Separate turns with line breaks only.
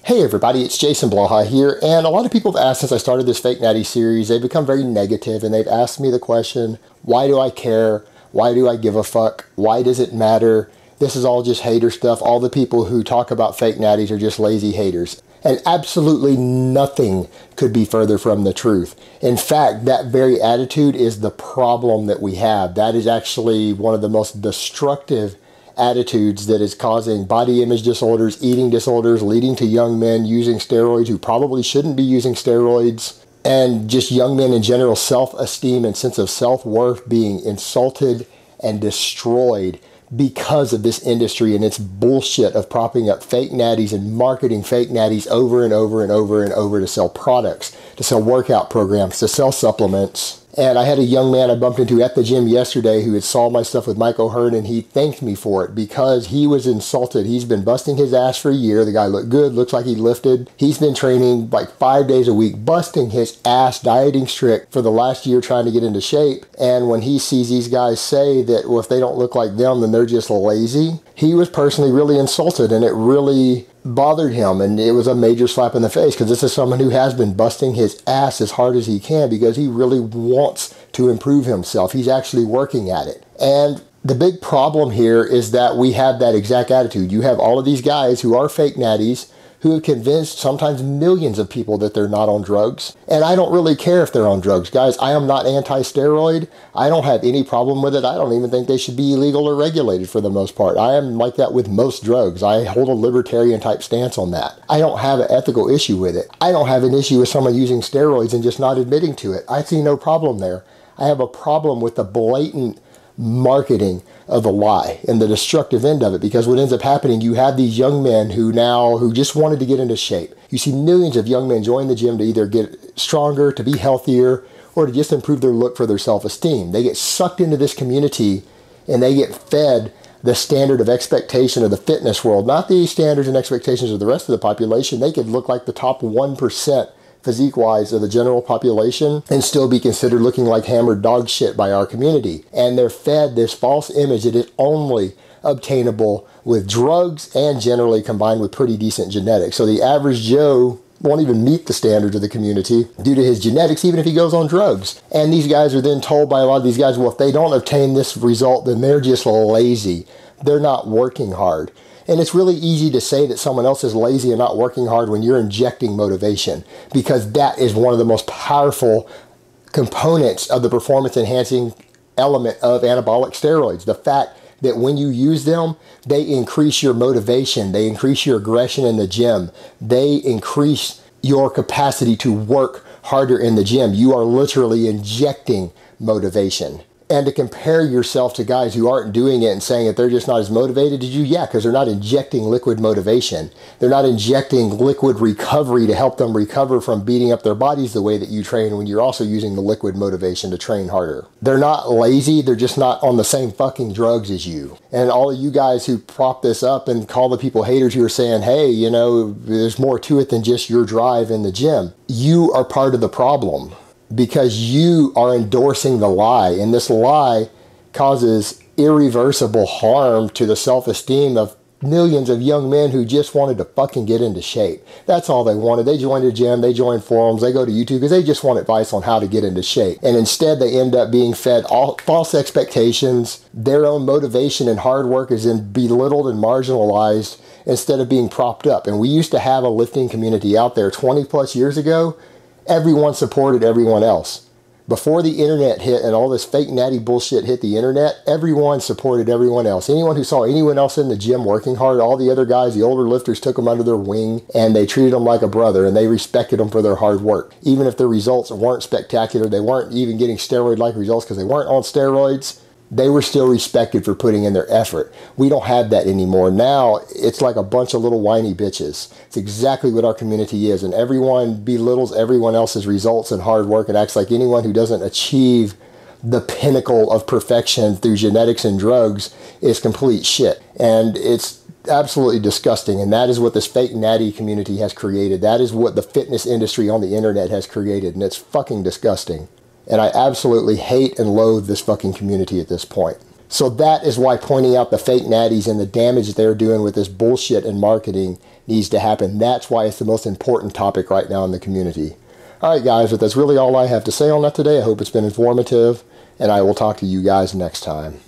Hey everybody, it's Jason Blaha here, and a lot of people have asked since I started this Fake Natty series, they've become very negative and they've asked me the question, why do I care? Why do I give a fuck? Why does it matter? This is all just hater stuff. All the people who talk about fake natties are just lazy haters. And absolutely nothing could be further from the truth. In fact, that very attitude is the problem that we have. That is actually one of the most destructive attitudes that is causing body image disorders, eating disorders, leading to young men using steroids who probably shouldn't be using steroids, and just young men in general, self-esteem and sense of self-worth being insulted and destroyed because of this industry and its bullshit of propping up fake natties and marketing fake natties over and over and over and over to sell products, to sell workout programs, to sell supplements. And I had a young man I bumped into at the gym yesterday who had saw my stuff with Mike O'Hearn, and he thanked me for it because he was insulted. He's been busting his ass for a year. The guy looked good, looks like he lifted. He's been training like 5 days a week, busting his ass, dieting strict for the last year trying to get into shape. And when he sees these guys say that, well, if they don't look like them, then they're just lazy, he was personally really insulted, and it really bothered him, and it was a major slap in the face because this is someone who has been busting his ass as hard as he can because he really wants to improve himself. He's actually working at it. And the big problem here is that we have that exact attitude. You have all of these guys who are fake natties who have convinced sometimes millions of people that they're not on drugs. And I don't really care if they're on drugs. Guys, I am not anti-steroid. I don't have any problem with it. I don't even think they should be illegal or regulated for the most part. I am like that with most drugs. I hold a libertarian type stance on that. I don't have an ethical issue with it. I don't have an issue with someone using steroids and just not admitting to it. I see no problem there. I have a problem with the blatant marketing of a lie and the destructive end of it, because what ends up happening, you have these young men who just wanted to get into shape. You see millions of young men join the gym to either get stronger, to be healthier, or to just improve their look for their self-esteem. They get sucked into this community and they get fed the standard of expectation of the fitness world, not the standards and expectations of the rest of the population. They could look like the top 1% physique-wise of the general population and still be considered looking like hammered dog shit by our community. And they're fed this false image that is only obtainable with drugs and generally combined with pretty decent genetics. So the average Joe won't even meet the standards of the community due to his genetics, even if he goes on drugs. And these guys are then told by a lot of these guys, well, if they don't obtain this result, then they're just lazy. They're not working hard. And it's really easy to say that someone else is lazy and not working hard when you're injecting motivation, because that is one of the most powerful components of the performance enhancing element of anabolic steroids. The fact that when you use them, they increase your motivation, they increase your aggression in the gym, they increase your capacity to work harder in the gym. You are literally injecting motivation. And to compare yourself to guys who aren't doing it and saying that they're just not as motivated as you, yeah, because they're not injecting liquid motivation. They're not injecting liquid recovery to help them recover from beating up their bodies the way that you train when you're also using the liquid motivation to train harder. They're not lazy, they're just not on the same fucking drugs as you. And all of you guys who prop this up and call the people haters who are saying, hey, you know, there's more to it than just your drive in the gym. You are part of the problem, because you are endorsing the lie, and this lie causes irreversible harm to the self-esteem of millions of young men who just wanted to fucking get into shape. That's all they wanted. They joined a gym, they joined forums, they go to YouTube because they just want advice on how to get into shape. And instead they end up being fed all false expectations. Their own motivation and hard work is then belittled and marginalized instead of being propped up. And we used to have a lifting community out there 20 plus years ago. Everyone supported everyone else. Before the internet hit and all this fake natty bullshit hit the internet, everyone supported everyone else. Anyone who saw anyone else in the gym working hard, all the other guys, the older lifters, took them under their wing and they treated them like a brother and they respected them for their hard work. Even if their results weren't spectacular, they weren't even getting steroid-like results because they weren't on steroids, they were still respected for putting in their effort. We don't have that anymore. Now, it's like a bunch of little whiny bitches. It's exactly what our community is, and everyone belittles everyone else's results and hard work and acts like anyone who doesn't achieve the pinnacle of perfection through genetics and drugs is complete shit. And it's absolutely disgusting, and that is what this fake natty community has created. That is what the fitness industry on the internet has created, and it's fucking disgusting. And I absolutely hate and loathe this fucking community at this point. So that is why pointing out the fake natties and the damage they're doing with this bullshit and marketing needs to happen. That's why it's the most important topic right now in the community. All right, guys, but that's really all I have to say on that today. I hope it's been informative, and I will talk to you guys next time.